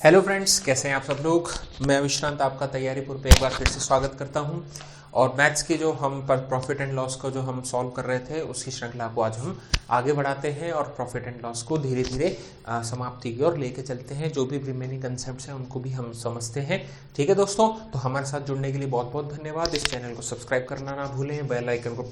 Hello friends, कैसे हैं आप सब लोग। मैं विश्रांत आपका तैयारीपुर पे एक बार फिर से स्वागत करता हूं। और मैथ्स के जो हम प्रॉफिट एंड लॉस को जो हम सॉल्व कर रहे थे उसकी श्रृंखला को आज हम आगे बढ़ाते हैं और प्रॉफिट एंड लॉस को धीरे धीरे समाप्ति की ओर लेके चलते हैं। जो भी रिमेनिंग कंसेप्ट्स हैं उनको भी हम समझते हैं। ठीक है दोस्तों, तो हमारे साथ जुड़ने के लिए बहुत बहुत धन्यवाद। इस चैनल को सब्सक्राइब करना ना भूलें, बेल आइकन को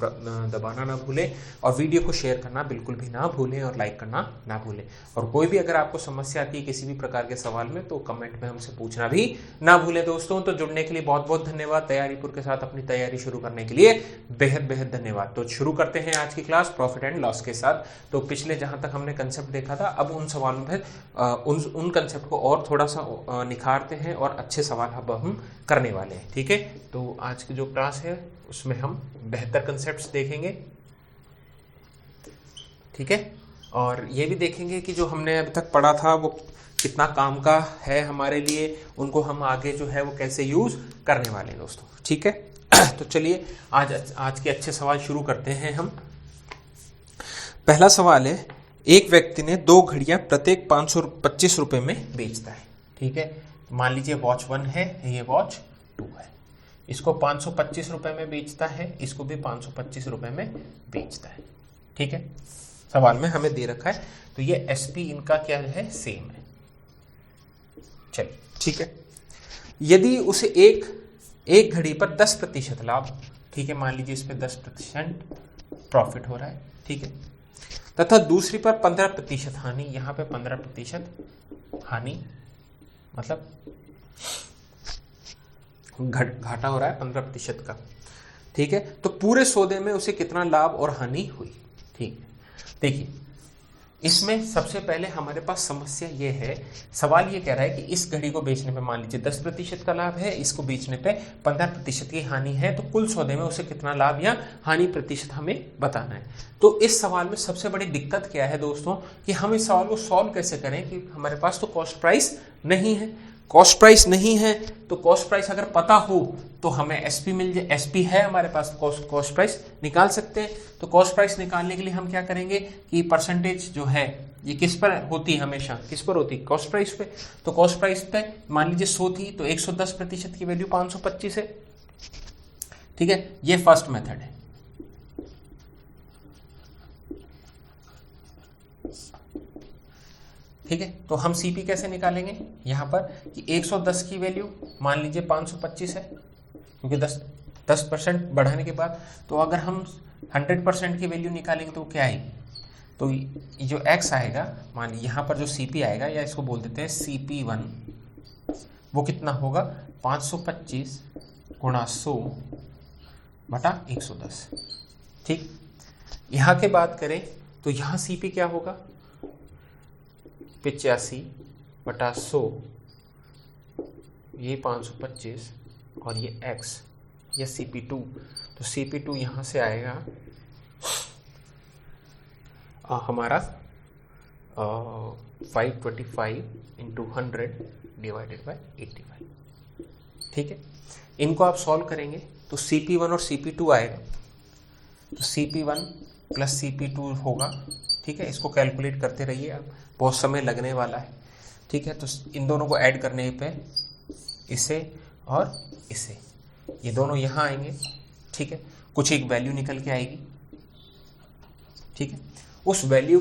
दबाना ना भूलें और वीडियो को शेयर करना बिल्कुल भी ना भूलें और लाइक करना ना भूलें। और कोई भी अगर आपको समस्या आती है किसी भी प्रकार के सवाल में तो कमेंट में हमसे पूछना भी ना भूलें दोस्तों। तो जुड़ने के लिए बहुत बहुत धन्यवाद। तैयारीपुर के साथ अपनी तैयारी शुरू करने के लिए बेहद बेहद धन्यवाद। तो शुरू करते हैं आज की क्लास प्रॉफिट एंड लॉस के साथ। तो पिछले जहां तक हमने कंसेप्ट देखा था, अब उन सवालों में उन कंसेप्ट को और थोड़ा सा निखारते हैं और अच्छे सवाल अब हम करने वाले हैं। ठीक है, तो आज की जो क्लास है उसमें हम बेहतर कंसेप्ट्स देखेंगे। ठीक है, और ये भी देखेंगे कि जो हमने अभी तक पढ़ा था वो कितना काम का है हमारे लिए, उनको हम आगे जो है वो कैसे यूज करने वाले हैं दोस्तों। ठीक है, तो चलिए आज के अच्छे सवाल शुरू करते हैं हम। पहला सवाल है, एक व्यक्ति ने 2 घड़ियां प्रत्येक 525 रुपए में बेचता है। ठीक है, मान लीजिए वॉच 1 है, ये वॉच 2 है। इसको 525 रुपए में बेचता है, इसको भी 525 रुपए में बेचता है। ठीक है, सवाल में हमें दे रखा है, तो ये एसपी इनका क्या है, सेम है। चलिए ठीक है, यदि उसे एक घड़ी पर 10% लाभ, ठीक है, मान लीजिए इस पे 10% प्रॉफिट हो रहा है, ठीक है, तथा दूसरी पर 15% हानि, यहां पे 15% हानि, मतलब घाटा हो रहा है 15% का। ठीक है, तो पूरे सौदे में उसे कितना लाभ और हानि हुई। ठीक है, देखिए इसमें सबसे पहले हमारे पास समस्या ये है, सवाल ये कह रहा है कि इस घड़ी को बेचने पे मान लीजिए 10% का लाभ है, इसको बेचने पे 15% की हानि है, तो कुल सौदे में उसे कितना लाभ या हानि प्रतिशत हमें बताना है। तो इस सवाल में सबसे बड़ी दिक्कत क्या है दोस्तों, कि हम इस सवाल को सॉल्व कैसे करें, कि हमारे पास तो कॉस्ट प्राइस नहीं है। कॉस्ट प्राइस नहीं है तो कॉस्ट प्राइस अगर पता हो तो हमें एसपी मिल जाए, एसपी है हमारे पास, कॉस्ट प्राइस निकाल सकते हैं। तो कॉस्ट प्राइस निकालने के लिए हम क्या करेंगे कि परसेंटेज जो है ये किस पर होती है, हमेशा किस पर होती है, कॉस्ट प्राइस पे। तो कॉस्ट प्राइस पे मान लीजिए 100 थी तो 110% की वैल्यू 525 है। ठीक है, ये फर्स्ट मेथड है। ठीक है, तो हम सीपी कैसे निकालेंगे यहां पर, कि 110 की वैल्यू मान लीजिए 525 है, क्योंकि 10% बढ़ाने के बाद, तो अगर हम 100% की वैल्यू निकालेंगे तो क्या आएगी, तो जो x आएगा, मान लीजिए यहाँ पर जो CP आएगा, या इसको बोल देते हैं CP1, वो कितना होगा 525 गुणा 100 बटा 110। ठीक, यहाँ के बात करें तो यहाँ CP क्या होगा, 85 बटा 100, ये 525 और ये x, ये CP2, तो CP2 यहाँ से आएगा हमारा 525 इंटू 100 डिवाइडेड बाय 85। ठीक है, इनको आप सॉल्व करेंगे तो CP1 और CP2 आएगा, तो CP1 प्लस CP2 होगा। ठीक है, इसको कैलकुलेट करते रहिए आप, बहुत समय लगने वाला है। ठीक है, तो इन दोनों को ऐड करने पे इसे और इसे, ये दोनों यहाँ आएंगे। ठीक है, कुछ एक वैल्यू निकल के आएगी। ठीक है, उस वैल्यू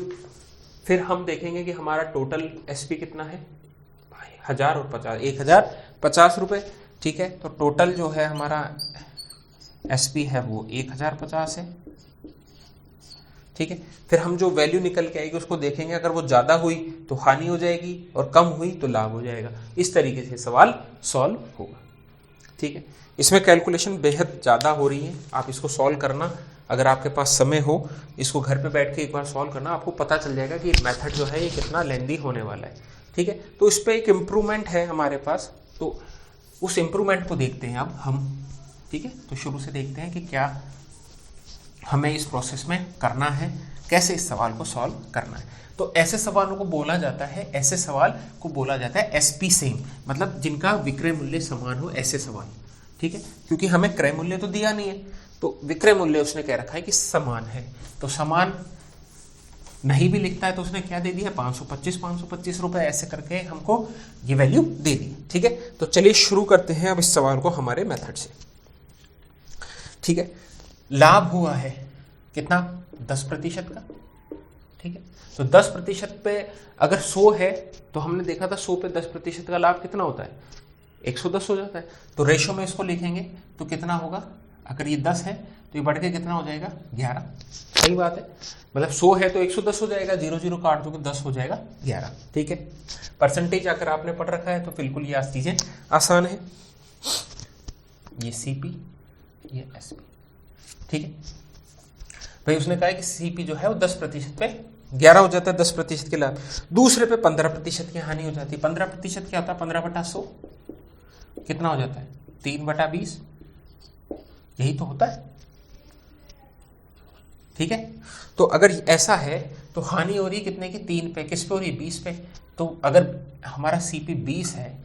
फिर हम देखेंगे कि हमारा टोटल एसपी कितना है, 1000 और 50, 1050 रुपये। ठीक है, तो टोटल जो है हमारा एसपी है वो 1050 है। ठीक है, फिर हम जो वैल्यू निकल के आएगी उसको देखेंगे, अगर वो ज्यादा हुई तो हानि हो जाएगी और कम हुई तो लाभ हो जाएगा। इस तरीके से सवाल सॉल्व होगा। ठीक है, इसमें कैलकुलेशन बेहद ज्यादा हो रही है, आप इसको सॉल्व करना, अगर आपके पास समय हो इसको घर पे बैठ के एक बार सॉल्व करना, आपको पता चल जाएगा कि मेथड जो है ये कितना लेंदी होने वाला है। ठीक है, तो इस पर एक इम्प्रूवमेंट है हमारे पास, तो उस इम्प्रूवमेंट को देखते हैं अब हम। ठीक है, तो शुरू से देखते हैं कि क्या हमें इस प्रोसेस में करना है, कैसे इस सवाल को सॉल्व करना है। तो ऐसे सवालों को बोला जाता है, ऐसे सवाल को बोला जाता है एसपी सेम, मतलब जिनका विक्रय मूल्य समान हो, ऐसे सवाल। ठीक है, क्योंकि हमें क्रय मूल्य तो दिया नहीं है, तो विक्रय मूल्य उसने कह रखा है कि समान है, तो समान नहीं भी लिखता है तो उसने क्या दे दिया 525 रुपए ऐसे करके हमको ये वैल्यू दे दी। ठीक है, तो चलिए शुरू करते हैं अब इस सवाल को हमारे मेथड से। ठीक है, लाभ हुआ है कितना 10% का। ठीक है, तो 10% पे अगर 100 है तो हमने देखा था 100 पे 10% का लाभ कितना होता है 110 हो जाता है। तो रेशो में इसको लिखेंगे तो कितना होगा, अगर ये 10 है तो ये बढ़ के कितना हो जाएगा 11। सही बात है, मतलब 100 है तो 110 हो जाएगा, 0 0 काट दो तो 10 हो जाएगा 11। ठीक है, परसेंटेज अगर आपने पढ़ रखा है तो बिल्कुल ये चीजें आसान है। ये सीपी ये एसपी। ठीक है भाई, उसने कहा है कि सीपी जो है वो 10% पे 11 हो जाता है 10% के लाभ, दूसरे पे 15% की हानि हो जाती है। 15% क्या होता है 15/100 कितना हो जाता है 3/20, यही तो होता है। ठीक है, तो अगर ऐसा है तो हानि हो रही है कितने की 3 पे, किस पे हो रही है 20 पे। तो अगर हमारा सीपी 20 है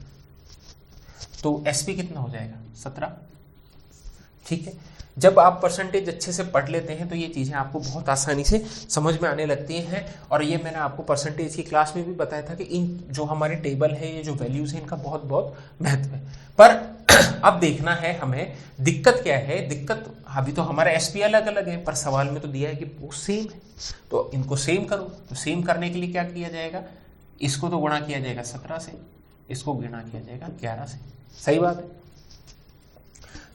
तो एसपी कितना हो जाएगा 17। ठीक है, जब आप परसेंटेज अच्छे से पढ़ लेते हैं तो ये चीज़ें आपको बहुत आसानी से समझ में आने लगती हैं। और ये मैंने आपको परसेंटेज की क्लास में भी बताया था कि इन जो हमारे टेबल है, ये जो वैल्यूज़ हैं, इनका बहुत बहुत महत्व है। पर अब देखना है हमें दिक्कत क्या है। दिक्कत अभी तो हमारा एसपी अलग अलग है, पर सवाल में तो दिया है कि वो सेम है, तो इनको सेम करो। तो सेम करने के लिए क्या किया जाएगा, इसको तो गुणा किया जाएगा 17 से, इसको गुणा किया जाएगा 11 से। सही बात है,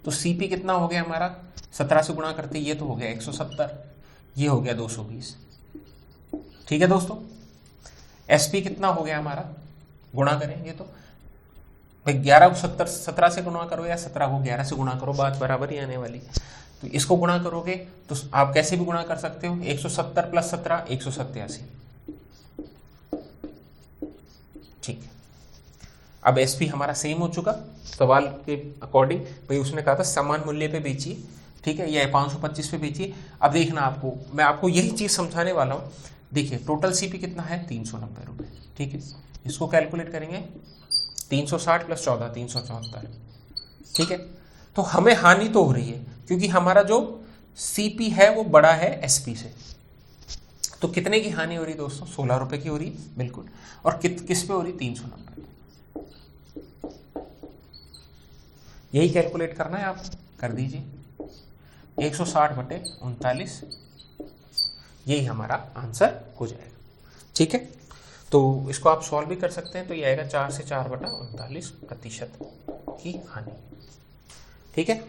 तो सीपी कितना हो गया हमारा 17 से गुणा करते ये तो हो गया 170, ये हो गया 220। ठीक है दोस्तों, एसपी कितना हो गया हमारा, गुणा करेंगे तो भाई 11 को 17 से गुणा करो या 17 को 11 से गुणा करो, बात बराबर ही आने वाली। तो इसको गुणा करोगे तो आप कैसे भी गुणा कर सकते हो, 170 + 17 187। ठीक है, अब एसपी हमारा सेम हो चुका सवाल के अकॉर्डिंग। भाई उसने कहा था समान मूल्य पे बेचिए। ठीक है, यह 525 पे बेचिए। अब देखना आपको, मैं आपको यही चीज समझाने वाला हूं। देखिए टोटल सीपी कितना है 390 रुपए। ठीक है, इसको कैलकुलेट करेंगे 360 + 14 374। ठीक है, तो हमें हानि तो हो रही है क्योंकि हमारा जो सीपी है वो बड़ा है एसपी से। तो कितने की हानि हो रही है दोस्तों, 16 रुपए की हो रही है बिल्कुल। और किस पे हो रही 390। यही कैलकुलेट करना है, आप कर दीजिए 160/39, यही हमारा आंसर हो जाएगा। ठीक है, तो इसको आप सॉल्व भी कर सकते हैं, तो ये आएगा 4 से 4/39% की हानि। ठीक है,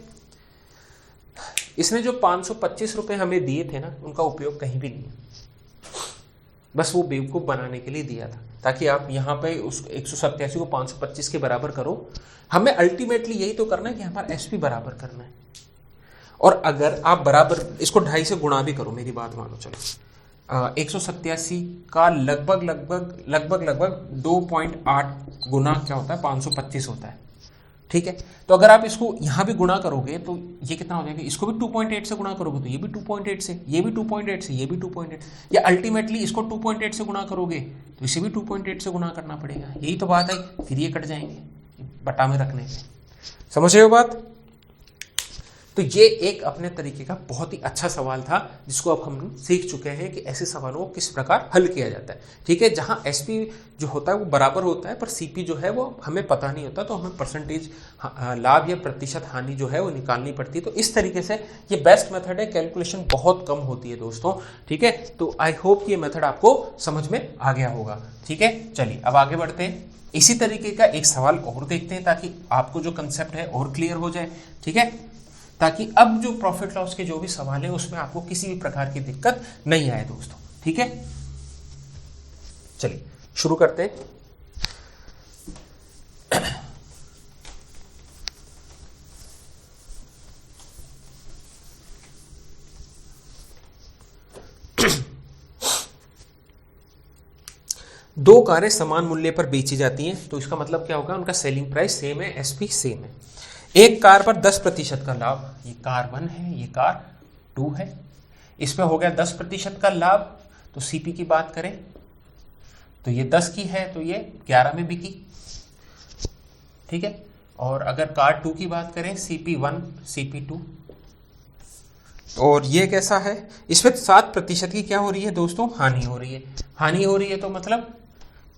इसने जो 525 रुपए हमें दिए थे ना, उनका उपयोग कहीं भी नहीं है, बस वो बेवकूफ बनाने के लिए दिया था ताकि आप यहाँ पे उस 187 को 525 के बराबर करो। हमें अल्टीमेटली यही तो करना है कि हमारा एसपी बराबर करना है। और अगर आप बराबर इसको 2.5 से गुणा भी करो, मेरी बात मानो, चलो 187 का लगभग 2.8 गुना क्या होता है 525 होता है। ठीक है, तो अगर आप इसको यहां भी गुणा करोगे तो ये कितना हो जाएगा, इसको भी 2.8 से गुणा करोगे तो ये भी 2.8 से, ये भी 2.8 से, ये भी 2.8, या अल्टीमेटली इसको 2.8 से गुणा करोगे तो इसे भी 2.8 से गुणा करना पड़ेगा। यही तो बात है, फिर ये कट जाएंगे बटा में रखने से। समझ रहे हो बात। तो ये एक अपने तरीके का बहुत ही अच्छा सवाल था जिसको अब हम सीख चुके हैं कि ऐसे सवालों को किस प्रकार हल किया जाता है। ठीक है, जहां एसपी जो होता है वो बराबर होता है पर सीपी जो है वो हमें पता नहीं होता, तो हमें परसेंटेज लाभ या प्रतिशत हानि जो है वो निकालनी पड़ती है। तो इस तरीके से ये बेस्ट मेथड है, कैलकुलेशन बहुत कम होती है दोस्तों। ठीक है, तो आई होप ये मेथड आपको समझ में आ गया होगा। ठीक है, चलिए अब आगे बढ़ते हैं। इसी तरीके का एक सवाल और देखते हैं ताकि आपको जो कंसेप्ट है और क्लियर हो जाए। ठीक है, ताकि अब जो प्रॉफिट लॉस के जो भी सवाल है उसमें आपको किसी भी प्रकार की दिक्कत नहीं आए दोस्तों। ठीक है, चलिए शुरू करते हैं। दो कारें समान मूल्य पर बेची जाती हैं, तो इसका मतलब क्या होगा, उनका सेलिंग प्राइस सेम है, एसपी सेम है। एक कार पर 10% का लाभ, ये कार 1 है, ये कार 2 है, इसमें हो गया 10% का लाभ। तो सीपी की बात करें तो ये 10 की है तो ये 11 में बिकी। ठीक है, और अगर कार 2 की बात करें CP1 CP2 और ये कैसा है, इसमें 7% की क्या हो रही है दोस्तों, हानि हो रही है। हानि हो रही है तो मतलब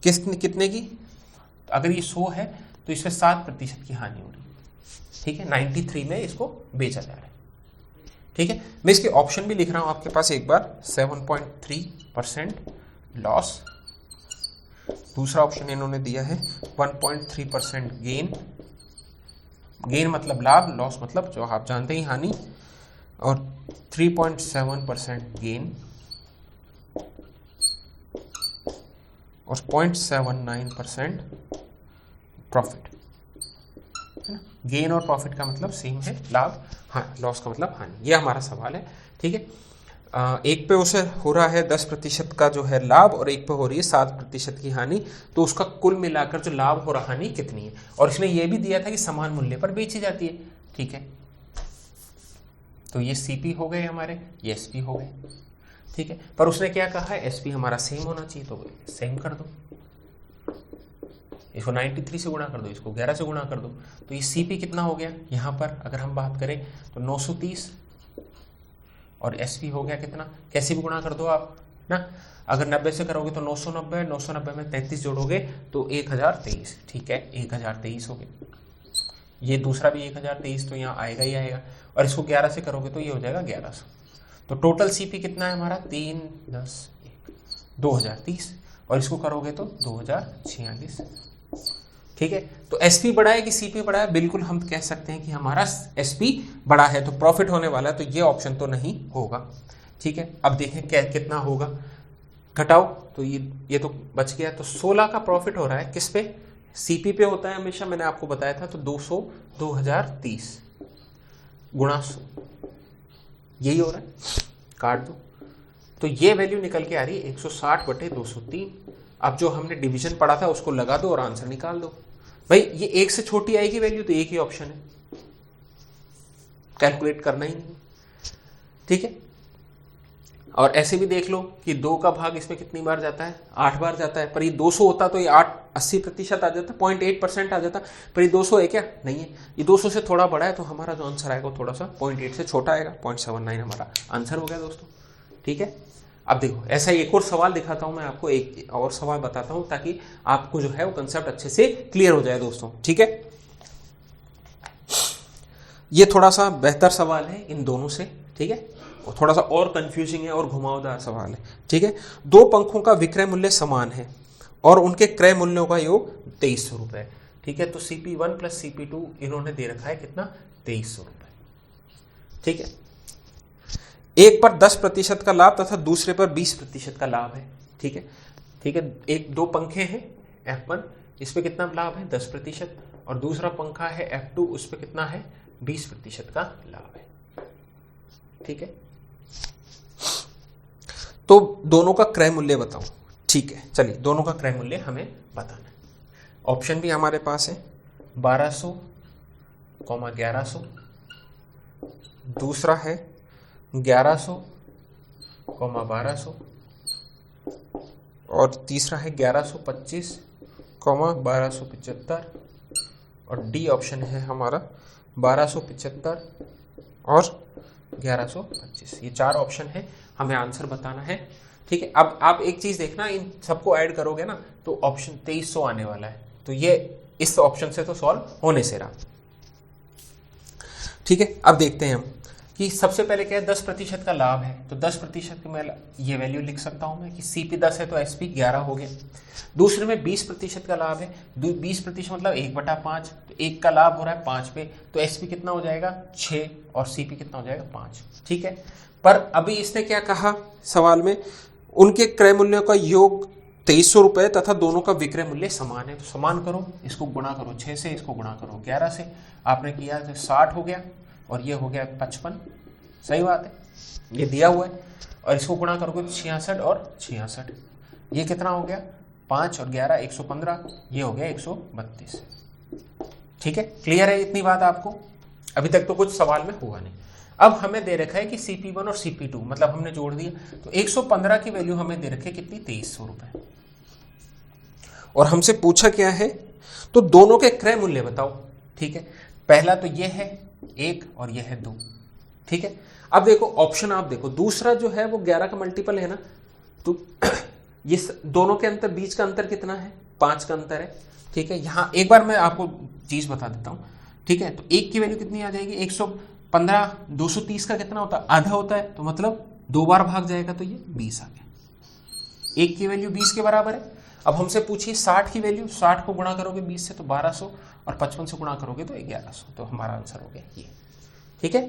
कितने की, अगर ये 100 है तो इसमें 7% की हानि हो रही है, ठीक है। 93 में इसको बेचा जा रहा है, ठीक है। मैं इसके ऑप्शन भी लिख रहा हूं आपके पास एक बार, 7.3% लॉस, दूसरा ऑप्शन इन्होंने दिया है 1.3% गेन, गेन मतलब लाभ, लॉस मतलब जो आप जानते ही हानि, और 3.7% गेन और 0.79% प्रॉफिट, है ना। गेन और प्रॉफिट का मतलब सेम है, लाभ, हाँ, लॉस का मतलब हानि। ये हमारा सवाल है, ठीक है। एक पे उसे हो रहा है 10% का जो है लाभ और एक पे हो रही है 7% की हानि, तो उसका कुल मिलाकर जो लाभ और हानि कितनी है। और इसने ये भी दिया था कि समान मूल्य पर बेची जाती है, ठीक है। तो ये सीपी हो गए हमारे, ये एसपी हो गए, ठीक है। पर उसने क्या कहा है, एसपी हमारा सेम होना चाहिए, तो सेम कर दो, इसको 93 से गुणा कर दो, इसको 11 से गुणा कर दो, तो ये सीपी कितना हो गया यहाँ पर अगर हम बात करें तो 930, और एसपी हो गया कितना, कैसे भी गुणा कर दो आप ना, अगर 90 से करोगे तो 990, 990 में 33 जोड़ोगे तो 1023, ठीक है, 1023 हो गया। ये दूसरा भी 1023 तो यहाँ आएगा ही आएगा, और इसको 11 से करोगे तो ये हो जाएगा 1100। तो टोटल सीपी कितना है हमारा, 3 10 1 2030, और इसको करोगे तो 2046, ठीक है। तो एसपी बड़ा है कि सीपी बड़ा है, बिल्कुल हम कह सकते हैं कि हमारा एसपी बड़ा है, तो प्रॉफिट होने वाला है, तो ये ऑप्शन तो नहीं होगा, ठीक है। अब देखें क्या कितना होगा, घटाओ तो ये तो बच गया, तो 16 का प्रॉफिट हो रहा है किस पे, सीपी पे होता है हमेशा, मैंने आपको बताया था। तो 200 2030 गुणा 100, यही हो रहा है, काट दो, तो ये वैल्यू निकल के आ रही है 160/203। अब जो हमने डिवीजन पढ़ा था उसको लगा दो और आंसर निकाल दो। भाई ये 1 से छोटी आएगी वैल्यू तो एक ही ऑप्शन है, कैलकुलेट करना ही नहीं, ठीक है। और ऐसे भी देख लो कि 2 का भाग इसमें कितनी बार जाता है, 8 बार जाता है, पर ये 200 होता तो ये 80% आ जाता, 0.8% आ जाता, पर ये 200 है क्या, नहीं है, ये 200 से थोड़ा बड़ा है, तो हमारा जो आंसर आएगा थोड़ा सा 0.8 से छोटा आएगा, 0.79 हमारा आंसर हो गया दोस्तों, ठीक है। अब देखो ऐसा एक और सवाल दिखाता हूं मैं आपको, एक और सवाल बताता हूं ताकि आपको जो है वो कंसेप्ट अच्छे से क्लियर हो जाए दोस्तों, ठीक है। ये थोड़ा सा बेहतर सवाल है इन दोनों से, ठीक है, और थोड़ा सा और कंफ्यूजिंग है और घुमावदार सवाल है, ठीक है। 2 पंखों का विक्रय मूल्य समान है और उनके क्रय मूल्यों का योग 2300 रुपए, ठीक है। तो CP1 प्लस CP2 इन्होंने दे रखा है कितना, 2300 रुपए, ठीक है। एक पर 10% का लाभ तथा दूसरे पर 20% का लाभ है, ठीक है, ठीक है। एक 2 पंखे हैं F1, इस पे कितना लाभ है 10%, और दूसरा पंखा है F2, उस पे कितना है 20% का लाभ है, ठीक है। तो दोनों का क्रय मूल्य बताओ, ठीक है। चलिए दोनों का क्रय मूल्य हमें बताना है। ऑप्शन भी हमारे पास है 1200, 1100, दूसरा है 1100, 1200, और तीसरा है 1125, 1275, और डी ऑप्शन है हमारा 1275 और 1125। ये 4 ऑप्शन है, हमें आंसर बताना है, ठीक है। अब आप एक चीज देखना, इन सबको ऐड करोगे ना तो ऑप्शन 2300 आने वाला है, तो ये इस ऑप्शन से तो सॉल्व होने से रहा, ठीक है। अब देखते हैं हम कि सबसे पहले क्या है, 10% का लाभ है, तो 10% की मैं ये वैल्यू लिख सकता हूं मैं कि CP 10 है तो SP 11 हो गया। दूसरे में 20% का लाभ है, 20% मतलब 1/5, तो 1 का लाभ हो रहा है 5 पे, तो SP कितना हो जाएगा 6 और CP कितना हो जाएगा 5, ठीक है। पर अभी इसने क्या कहा सवाल में, उनके क्रय मूल्यों का योग 2300 रुपए तथा दोनों का विक्रय मूल्य समान है, तो समान करो, इसको गुणा करो 6 से, इसको गुणा करो 11 से, आपने किया तो 60 हो गया और ये हो गया 55, सही बात है, ये दिया हुआ है, और इसको गुणा करोगे 66 और 66, ये कितना हो गया 5 और 11 115, ये हो गया 132, ठीक है। क्लियर है इतनी बात आपको, अभी तक तो कुछ सवाल में हुआ नहीं। अब हमें दे रखा है कि CP1 और CP2 मतलब हमने जोड़ दिया, तो 115 की वैल्यू हमें दे रखी है कितनी 2300 रुपए, और हमसे पूछा क्या है, तो दोनों के क्रय मूल्य बताओ, ठीक है। पहला तो ये है 1 और ये है 2, ठीक है। अब देखो ऑप्शन, आप देखो दूसरा जो है वो 11 का मल्टीपल है ना, तो ये दोनों के अंतर, बीच का अंतर कितना है, 5 का अंतर है। ठीक है, यहां एक बार मैं आपको चीज बता देता हूं। ठीक है, तो 1 की वैल्यू कितनी आ जाएगी, 115, 230 का कितना होता है, आधा होता है, तो मतलब 2 बार भाग जाएगा तो ये 20 आ गया। 1 की वैल्यू 20 के बराबर है। अब हमसे पूछिए 60 की वैल्यू, 60 को गुणा करोगे 20 से तो 1200, और 55 से गुणा करोगे तो 1100, तो हमारा आंसर हो गया ये। ठीक है,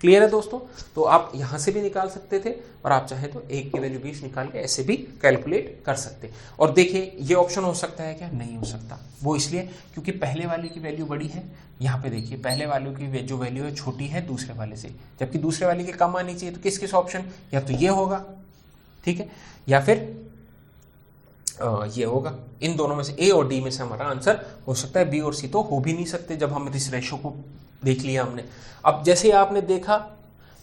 क्लियर है दोस्तों। तो आप यहां से भी निकाल सकते थे, और आप चाहे तो 1 की वैल्यू 20 निकाल के ऐसे भी कैलकुलेट कर सकते। और देखिए ये ऑप्शन हो सकता है क्या, नहीं हो सकता। वो इसलिए क्योंकि पहले वाले की वैल्यू बड़ी है। यहाँ पे देखिए पहले वाले की जो वैल्यू है छोटी है दूसरे वाले से, जबकि दूसरे वाले की कम आनी चाहिए। तो किस किस ऑप्शन, या तो ये होगा, ठीक है, या फिर ये होगा। इन दोनों में से ए और डी में से हमारा आंसर हो सकता है। बी और सी तो हो भी नहीं सकते जब हम इस रेशो को देख लिया हमने। अब जैसे आपने देखा,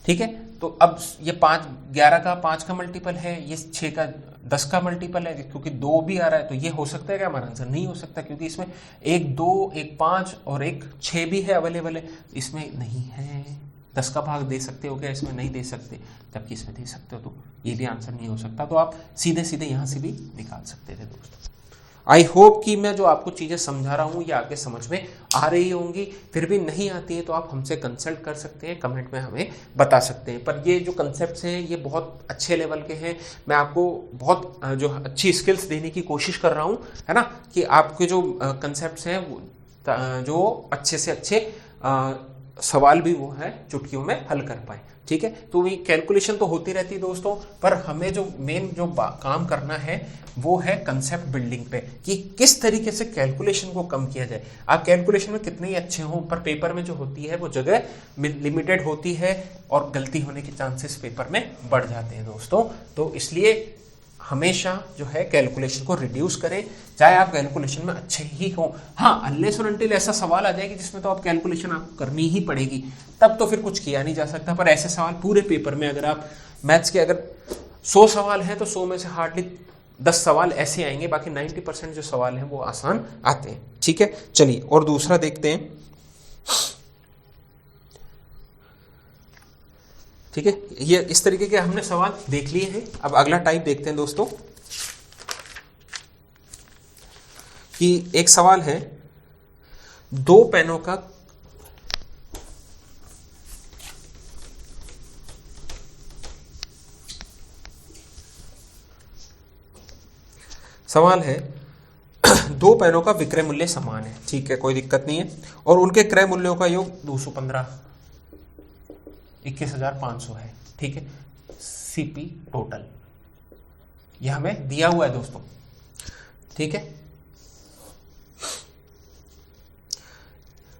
ठीक है, तो अब ये 11 का 5 का मल्टीपल है, ये 6 का 10 का मल्टीपल है, क्योंकि 2 भी आ रहा है, तो ये हो सकता है क्या हमारा आंसर, नहीं हो सकता, क्योंकि इसमें 1 2 1 5 और 1 6 भी है अवेलेबल है, इसमें नहीं है। 10 का भाग दे सकते हो क्या, इसमें नहीं दे सकते, जबकि इसमें दे सकते हो, तो ये भी आंसर नहीं हो सकता। तो आप सीधे सीधे यहां से भी निकाल सकते थे दोस्तों। आई होप कि मैं जो आपको चीज़ें समझा रहा हूँ ये आपके समझ में आ रही होंगी। फिर भी नहीं आती है तो आप हमसे कंसल्ट कर सकते हैं, कमेंट में हमें बता सकते हैं। पर ये जो कंसेप्ट्स हैं ये बहुत अच्छे लेवल के हैं। मैं आपको बहुत जो अच्छी स्किल्स देने की कोशिश कर रहा हूँ, है ना, कि आपके जो कंसेप्ट्स हैं वो जो अच्छे से अच्छे सवाल भी वो है चुटकियों में हल कर पाए। ठीक है, तो ये कैलकुलेशन तो होती रहती है दोस्तों, पर हमें जो मेन जो काम करना है वो है कंसेप्ट बिल्डिंग पे, कि किस तरीके से कैलकुलेशन को कम किया जाए। आप कैलकुलेशन में कितने ही अच्छे हों, पर पेपर में जो होती है वो जगह लिमिटेड होती है और गलती होने के चांसेस पेपर में बढ़ जाते हैं दोस्तों। तो इसलिए हमेशा जो है कैलकुलेशन को रिड्यूस करें, चाहे आप कैलकुलेशन में अच्छे ही हो। हाँ, अनलेस और अनटिल ऐसा सवाल आ जाएगी जिसमें तो आप कैलकुलेशन आपको करनी ही पड़ेगी, तब तो फिर कुछ किया नहीं जा सकता। पर ऐसे सवाल पूरे पेपर में, अगर आप मैथ्स के अगर 100 सवाल हैं तो 100 में से हार्डली 10 सवाल ऐसे आएंगे, बाकी 90% जो सवाल हैं वो आसान आते हैं। ठीक है, चलिए और दूसरा देखते हैं। ठीक है, ये इस तरीके के हमने सवाल देख लिए हैं। अब अगला टाइप देखते हैं दोस्तों, कि एक सवाल है 2 पेनों का सवाल है 2 पेनों का विक्रय मूल्य समान है। ठीक है, कोई दिक्कत नहीं है, और उनके क्रय मूल्यों का योग 215 21,500 है। ठीक है, सीपी टोटल यह हमें दिया हुआ है दोस्तों। ठीक है,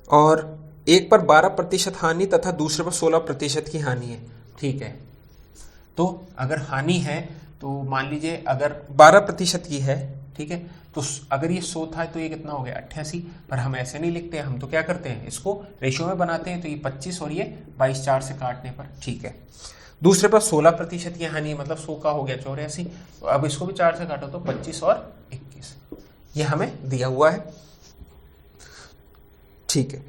और एक पर 12% हानि तथा दूसरे पर 16% की हानि है। ठीक है, तो अगर हानि है तो मान लीजिए अगर 12% की है, ठीक है, तो अगर ये 100 था तो ये कितना हो गया 88। पर हम ऐसे नहीं लिखते हैं, हम तो क्या करते हैं, इसको रेशियो में बनाते हैं, तो ये 25 और ये 22 4 से काटने पर। ठीक है, दूसरे पर 16% की हानि, मतलब 100 का हो गया 84, तो अब इसको भी 4 से काटो तो 25 और 21, ये हमें दिया हुआ है। ठीक है,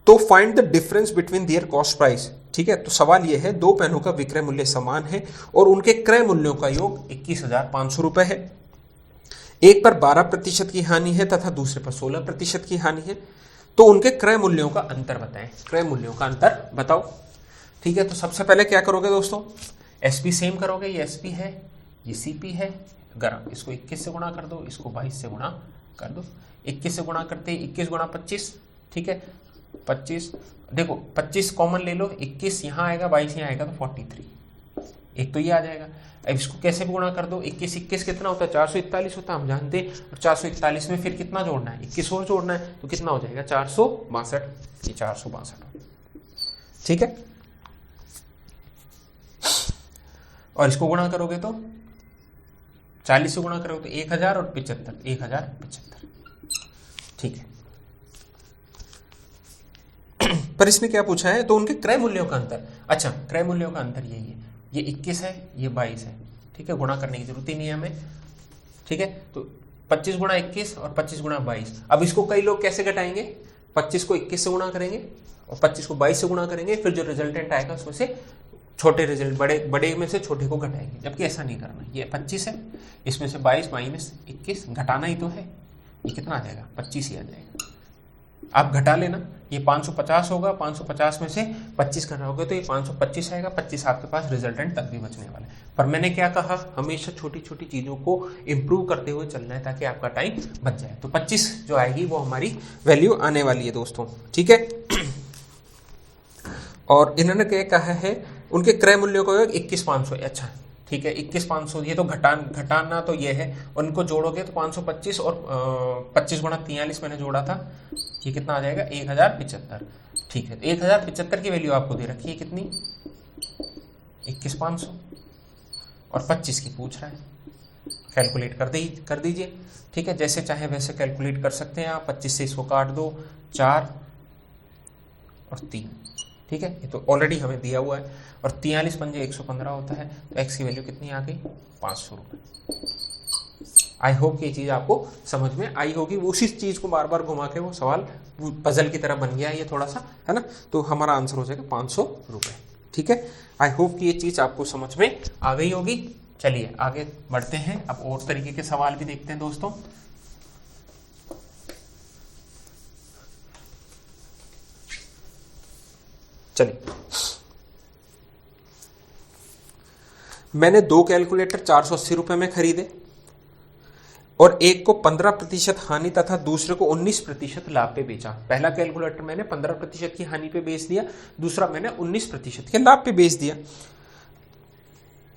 तो find the difference between their cost price. ठीक है, तो सवाल यह है 2 पेनों का विक्रय मूल्य समान है और उनके क्रय मूल्यों का योग 21,500 रुपए है। एक पर 12% की हानि है तथा दूसरे पर 16% की हानि है, तो उनके क्रय मूल्यों का अंतर बताएं। क्रय मूल्यों का अंतर बताओ। ठीक है, तो सबसे पहले क्या करोगे दोस्तों, एसपी सेम करोगे, ये एसपी है, ये सीपी है, अगर इसको 21 से गुणा कर दो, इसको 22 से गुणा कर दो। 21 से गुणा करते 21 गुणा 25, ठीक है, 25, देखो 25 कॉमन ले लो, 21 यहाँ आएगा, 22 यहाँ आएगा, तो 43, एक तो ये आ जाएगा। अब इसको कैसे भी गुणा कर दो, 21 21 कितना होता है 441 होता है, हम जानते हैं, और 441 में फिर कितना जोड़ना है, 21 और जोड़ना है, तो कितना हो जाएगा 462, ये 462। ठीक है, और इसको गुणा करोगे तो 40 से गुणा करोगे तो 1000 और 75, 1075। ठीक है, पर इसमें क्या पूछा है, तो उनके क्रय मूल्यों का अंतर। अच्छा, क्रय मूल्यों का अंतर यही है, ये 21 है, ये 22 है। ठीक है, गुणा करने की जरूरत ही नहीं है हमें। ठीक है, तो 25 गुणा 21 और 25 गुणा 22। अब इसको कई लोग कैसे घटाएंगे, 25 को 21 से गुणा करेंगे और 25 को 22 से गुणा करेंगे, फिर जो रिजल्टेंट आएगा उसमें से छोटे रिजल्ट बड़े में से छोटे को घटाएंगे, जबकि ऐसा नहीं करना। ये 25 है, इसमें से 22 माइनस 21 घटाना ही तो है, ये कितना आ जाएगा 25 ही आ जाएगा। आप घटा लेना, ये 550 होगा, 550 में से 25 घटाओगे तो ये 525 आएगा, 25 आपके पास रिजल्टेंट तक भी बचने वाला है। पर मैंने क्या कहा, हमेशा छोटी छोटी चीज़ों को इम्प्रूव करते हुए चलना है ताकि आपका टाइम बच जाए। तो 25 जो आएगी वो हमारी वैल्यू आने वाली है दोस्तों, ठीक है। और इन्होंने क्या कहा है, उनके क्रय मूल्य को 21,500, अच्छा ठीक है 21,500, ये तो घटाना तो ये है, और इनको जोड़ोगे तो 525 और 25 गुणा 43 मैंने जोड़ा था, ये कितना आ जाएगा 1075, ठीक है। तो 1075 की वैल्यू आपको दे रखी है कितनी 21,500 और 25 की पूछ रहा है, कैलकुलेट कर दीजिए, ठीक है। जैसे चाहे वैसे कैलकुलेट कर सकते हैं आप, 25 से इसको काट दो, 4 और 3, ठीक है। ये तो ऑलरेडी हमें दिया हुआ है, और 43 पंजे 115 होता है, तो x की वैल्यू कितनी आ गई 500 रुपये। आई होप ये चीज़ आपको समझ में आई होगी। उसी चीज़ को बार बार घुमा के वो सवाल पजल की तरह बन गया ये थोड़ा सा, है ना। तो हमारा आंसर हो जाएगा 500 रुपये, ठीक है। आई होप कि ये चीज़ आपको समझ में आ गई होगी। चलिए आगे बढ़ते हैं, अब और तरीके के सवाल भी देखते हैं दोस्तों। चलिए, मैंने 2 कैलकुलेटर 480 रुपए में खरीदे और एक को 15% हानि तथा दूसरे को 19% लाभ पे बेचा। पहला कैलकुलेटर मैंने 15% की हानि पे बेच दिया, दूसरा मैंने 19% के लाभ पे बेच दिया,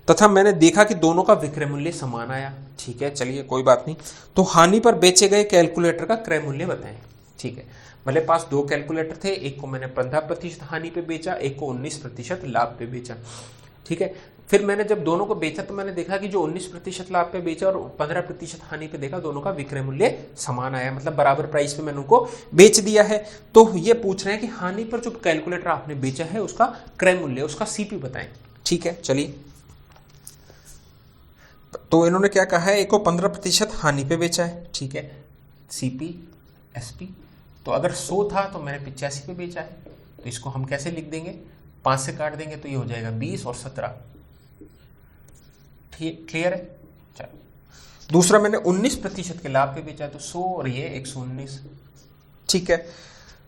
तथा मैंने देखा कि दोनों का विक्रय मूल्य समान आया। ठीक है, चलिए कोई बात नहीं। तो हानि पर बेचे गए कैलकुलेटर का क्रय मूल्य बताएं। ठीक है, मेरे पास 2 कैलकुलेटर थे, एक को मैंने 15% हानि पे बेचा, एक को 19% लाभ पे बेचा। ठीक है, फिर मैंने जब दोनों को बेचा तो मैंने देखा कि जो 19% लाभ पे बेचा और 15% हानि पे देखा, दोनों का विक्रय मूल्य समान आया, मतलब बराबर प्राइस पे मैंने उनको बेच दिया है। तो ये पूछ रहे हैं कि हानि पर जो कैलकुलेटर आपने बेचा है उसका क्रय मूल्य, उसका सीपी बताएं। ठीक है, चलिए। तो इन्होंने क्या कहा है, एक को 15% हानि पे बेचा है। ठीक है, सीपी एसपी, तो अगर 100 था तो मैंने 85 पे बेचा है, तो इसको हम कैसे लिख देंगे, 5 से काट देंगे तो ये हो जाएगा 20 और 17। ठीक, क्लियर है। चलो, दूसरा मैंने 19% के लाभ पे बेचा, तो 100 और ये 119। ठीक है,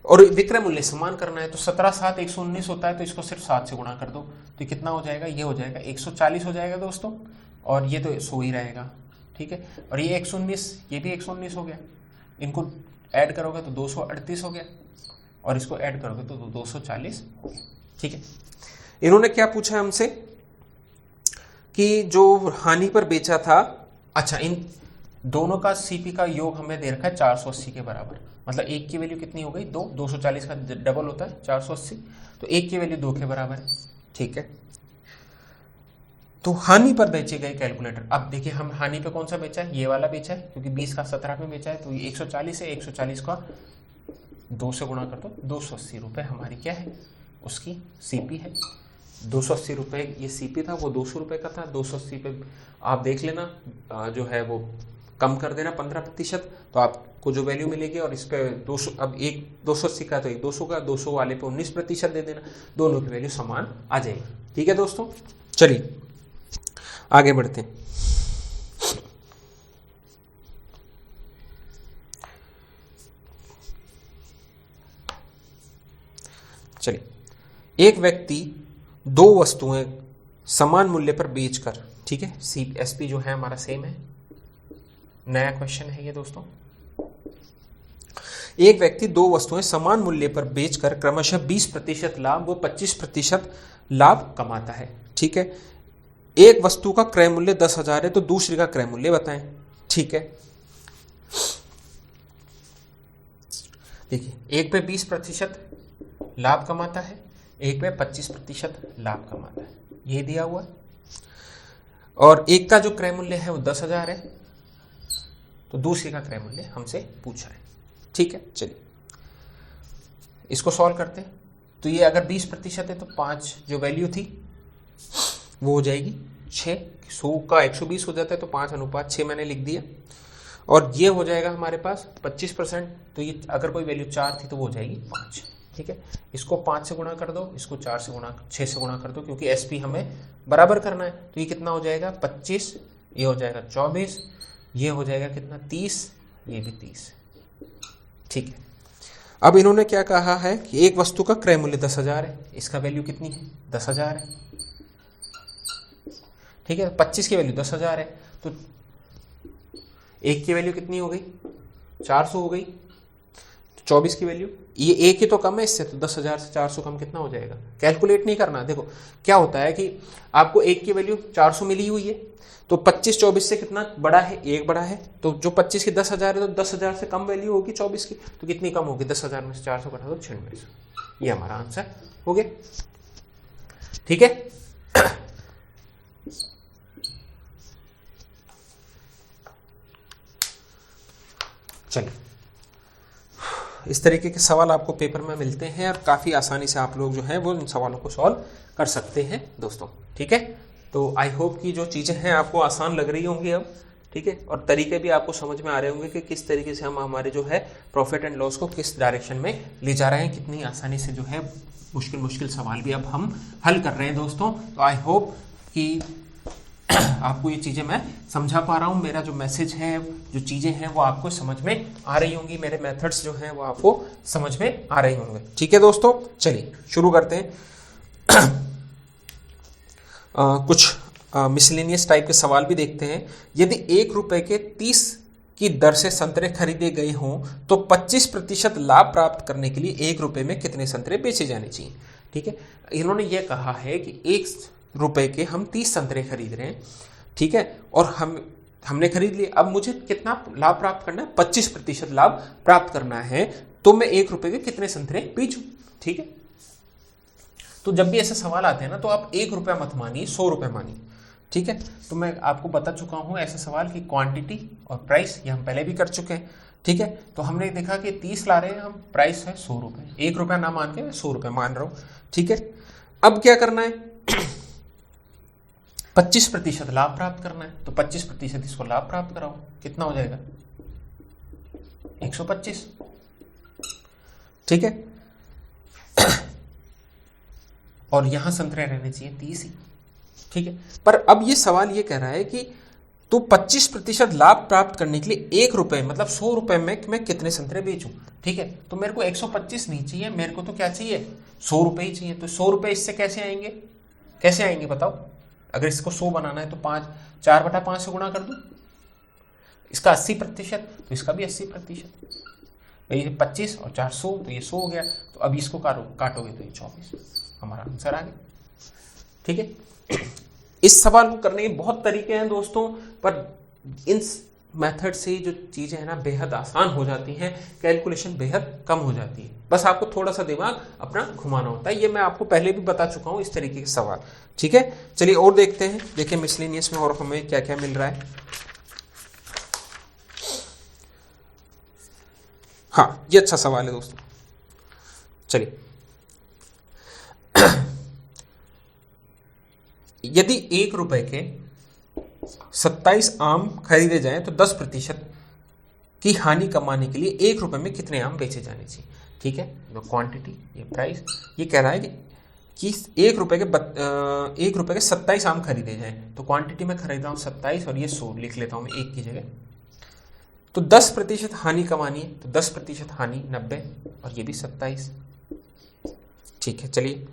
और विक्रय मूल्य समान करना है, तो 17 7 119 होता है, तो इसको सिर्फ 7 से गुणा कर दो, तो कितना हो जाएगा, ये हो जाएगा 140 हो जाएगा दोस्तों, और ये तो 100 ही रहेगा। ठीक है, और ये 119, ये भी 119 हो गया, इनको ऐड करोगे तो 238 हो गया, और इसको ऐड करोगे तो 240 हो गया। ठीक है, इन्होंने क्या पूछा हमसे कि जो हानि पर बेचा था, अच्छा इन दोनों का सीपी का योग हमें दे रखा है 480 के बराबर, मतलब एक की वैल्यू कितनी हो गई 2, 240 का डबल होता है 480, तो एक की वैल्यू 2 के बराबर है। ठीक है, तो हानि पर बेचे गए कैलकुलेटर, अब देखिए हम हानि पे कौन सा बेचा है, ये वाला बेचा है, क्योंकि 20 का 17 पे बेचा है, तो ये 140 है, 140 का 2 से गुणा कर दो, 280 रुपये हमारी क्या है, उसकी सीपी है। 280 रुपये ये सीपी था, वो 200 रुपये का था, 280 पे आप देख लेना, जो है वो कम कर देना 15%, तो आपको जो वैल्यू मिलेगी, और इस पे 200, अब एक 280 का तो एक 200 का, 200 वाले पे 19% दे देना, दोनों की वैल्यू समान आ जाएगी। ठीक है दोस्तों, चलिए आगे बढ़ते हैं। चलिए, एक व्यक्ति 2 वस्तुएं समान मूल्य पर बेचकर, ठीक है, सीएसपी जो है हमारा सेम है, नया क्वेश्चन है ये दोस्तों। एक व्यक्ति 2 वस्तुएं समान मूल्य पर बेचकर क्रमशः 20% लाभ व 25% लाभ कमाता है। ठीक है, एक वस्तु का क्रय मूल्य 10,000 है, तो दूसरी का क्रय मूल्य बताएं। ठीक है, देखिए एक पे 20% लाभ कमाता है, एक पे 25% लाभ कमाता है, ये दिया हुआ है, और एक का जो क्रय मूल्य है वो 10,000 है, तो दूसरी का क्रय मूल्य हमसे पूछ रहे हैं। ठीक है, चलिए इसको सॉल्व करते हैं। तो ये अगर 20% है तो 5 जो वैल्यू थी वो हो जाएगी 6, 100 का 120 हो जाता है, तो 5:6 मैंने लिख दिया, और ये हो जाएगा हमारे पास 25%, तो ये अगर कोई वैल्यू 4 थी तो वो हो जाएगी 5, ठीक है, इसको 5 से गुणा कर दो, इसको 6 से गुणा कर दो, क्योंकि एसपी हमें बराबर करना है। तो ये कितना हो जाएगा 25, ये हो जाएगा 24, ये हो जाएगा कितना 30, ये भी 30। ठीक है, अब इन्होंने क्या कहा है कि एक वस्तु का क्रय मूल्य 10,000 है, इसका वैल्यू कितनी है 10,000 है। ठीक है, 25 की वैल्यू 10,000 है, तो एक की वैल्यू कितनी हो गई 400 हो गई। 24 की वैल्यू, ये एक ही तो कम है इससे, तो 10,000 से 400 कम कितना हो जाएगा, कैलकुलेट नहीं करना। देखो क्या होता है कि आपको एक की वैल्यू 400 मिली हुई है, तो 25 24 से कितना बड़ा है, एक बड़ा है, तो जो 25 की 10,000 है तो 10,000 से कम वैल्यू होगी 24 की, तो कितनी कम होगी 10,000 में से 400 घटा दो 96। ये हमारा आंसर हो गया। ठीक है, चलिए इस तरीके के सवाल आपको पेपर में मिलते हैं और काफ़ी आसानी से आप लोग जो है वो इन सवालों को सॉल्व कर सकते हैं दोस्तों। ठीक है, तो आई होप कि जो चीज़ें हैं आपको आसान लग रही होंगी अब। ठीक है, और तरीके भी आपको समझ में आ रहे होंगे कि किस तरीके से हम हमारे जो है प्रॉफिट एंड लॉस को किस डायरेक्शन में ले जा रहे हैं, कितनी आसानी से जो है मुश्किल सवाल भी अब हम हल कर रहे हैं दोस्तों। तो आई होप कि आपको ये चीज़ें मैं समझा पा रहा हूँ, मेरा जो मैसेज है, जो चीज़ें हैं वो आपको समझ में आ रही होंगी, मेरे मेथड्स जो हैं वो आपको समझ में आ रही होंगे। ठीक है दोस्तों, चलिए शुरू करते हैं। कुछ मिसलेनियस टाइप के सवाल भी देखते हैं। यदि 1 रुपए के 30 की दर से संतरे खरीदे गए हों तो 25% लाभ प्राप्त करने के लिए 1 रुपए में कितने संतरे बेचे जाने चाहिए। ठीक है, इन्होंने ये कहा है कि 1 रुपए के हम 30 संतरे खरीद रहे हैं। ठीक है, और हमने खरीद लिए, अब मुझे कितना लाभ प्राप्त करना है 25% लाभ प्राप्त करना है, तो मैं 1 रुपए के कितने संतरे बेचूं। ठीक है, तो जब भी ऐसे सवाल आते हैं ना तो आप 1 रुपया मत मानिए, 100 रुपये मानिए। ठीक है, तो मैं आपको बता चुका हूं ऐसे सवाल की क्वांटिटी और प्राइस ये हम पहले भी कर चुके हैं। ठीक है, तो हमने देखा कि 30 ला रहे हैं हम, प्राइस है 100 रुपये, 1 रुपया ना मान के मैं 100 रुपये मान रहा हूं। ठीक है, अब क्या करना है 25% लाभ प्राप्त करना है, तो 25% इसको लाभ प्राप्त कराओ, कितना हो जाएगा 125। ठीक है, और यहां संतरे रहने चाहिए 30 ही। ठीक है, पर अब ये सवाल ये कह रहा है कि तो 25% लाभ प्राप्त करने के लिए 1 रुपए मतलब 100 रुपए में मैं कितने संतरे बेचूं। ठीक है, तो मेरे को 125 नहीं चाहिए, मेरे को तो क्या चाहिए 100 रुपए ही चाहिए। तो 100 रुपए इससे कैसे आएंगे बताओ। अगर इसको 100 बनाना है तो 4/5 से गुणा कर दो, इसका 80%, तो इसका भी 80%, ये 25 और 4 100, तो ये 100 हो गया। तो अभी इसको काटोगे तो ये 24, हमारा आंसर आ गया। ठीक है, इस सवाल को करने के बहुत तरीके हैं दोस्तों, पर इन मेथड से जो चीजें हैं ना बेहद आसान हो जाती हैं, कैलकुलेशन बेहद कम हो जाती है, बस आपको थोड़ा सा दिमाग अपना घुमाना होता है। ये मैं आपको पहले भी बता चुका हूं इस तरीके के सवाल। ठीक है, चलिए और देखते हैं, देखिए मिसलेनियस में और हमें क्या क्या मिल रहा है। हाँ, ये अच्छा सवाल है दोस्तों, चलिए। यदि 1 रुपए के 27 आम खरीदे जाएं तो 10% की हानि कमाने के लिए 1 रुपए में कितने आम बेचे जाने चाहिए। ठीक है, तो क्वांटिटी, ये प्राइस, ये कह रहा है कि 1 रुपए के 27 आम खरीदे जाएं, तो क्वांटिटी में खरीद रहा हूँ 27 और ये 100 लिख लेता हूँ मैं 1 की जगह। तो 10% हानि कमानी है, तो 10% हानि 90 और ये भी 27। ठीक है, चलिए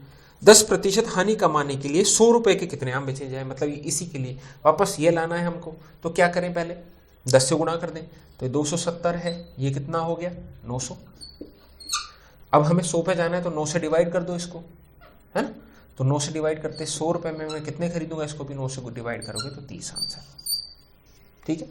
10% हानि कमाने के लिए 100 रुपए के कितने आम बेचे जाए, मतलब इसी के लिए वापस ये लाना है हमको। तो क्या करें, पहले 10 से गुणा कर दें, तो 270 है, ये कितना हो गया 900। अब हमें 100 पे जाना है तो 9 से डिवाइड कर दो इसको, है ना। तो 9 से डिवाइड करते 100 रुपए में मैं कितने खरीदूंगा, इसको भी 9 से डिवाइड करोगे तो 30 आंसर। ठीक है,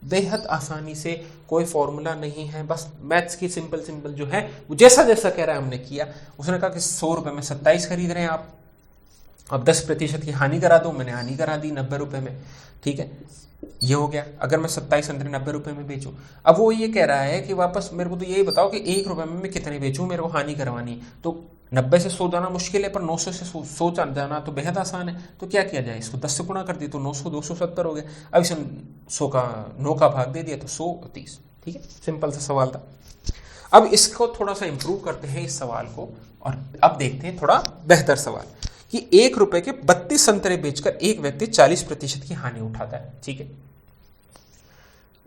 बेहद आसानी से, कोई फॉर्मूला नहीं है, बस मैथ्स की सिंपल जो है वो जैसा कह रहा है हमने किया। उसने कहा कि 100 रुपए में 27 खरीद रहे हैं आप, अब 10% की हानि करा दो, मैंने हानि करा दी 90 रुपए में। ठीक है, ये हो गया। अगर मैं 27 अंदर 90 रुपए में बेचूं, अब वो ये कह रहा है कि वापस मेरे को तो यही बताओ कि 1 रुपए में मैं कितने बेचूं, मेरे को हानि करवानी। तो 90 से 100 जाना मुश्किल है, पर 900 से 100 जाना तो बेहद आसान है। तो क्या किया जाए, इसको 10 से गुणा कर दी तो 900 270 हो गया। अब इसे 9 का भाग दे दिया तो 100 और 30। ठीक है, सिंपल सा सवाल था। अब इसको थोड़ा सा इंप्रूव करते हैं इस सवाल को, और अब देखते हैं थोड़ा बेहतर सवाल कि 1 रुपए के 32 संतरे बेचकर एक व्यक्ति 40% की हानि उठाता है। ठीक है,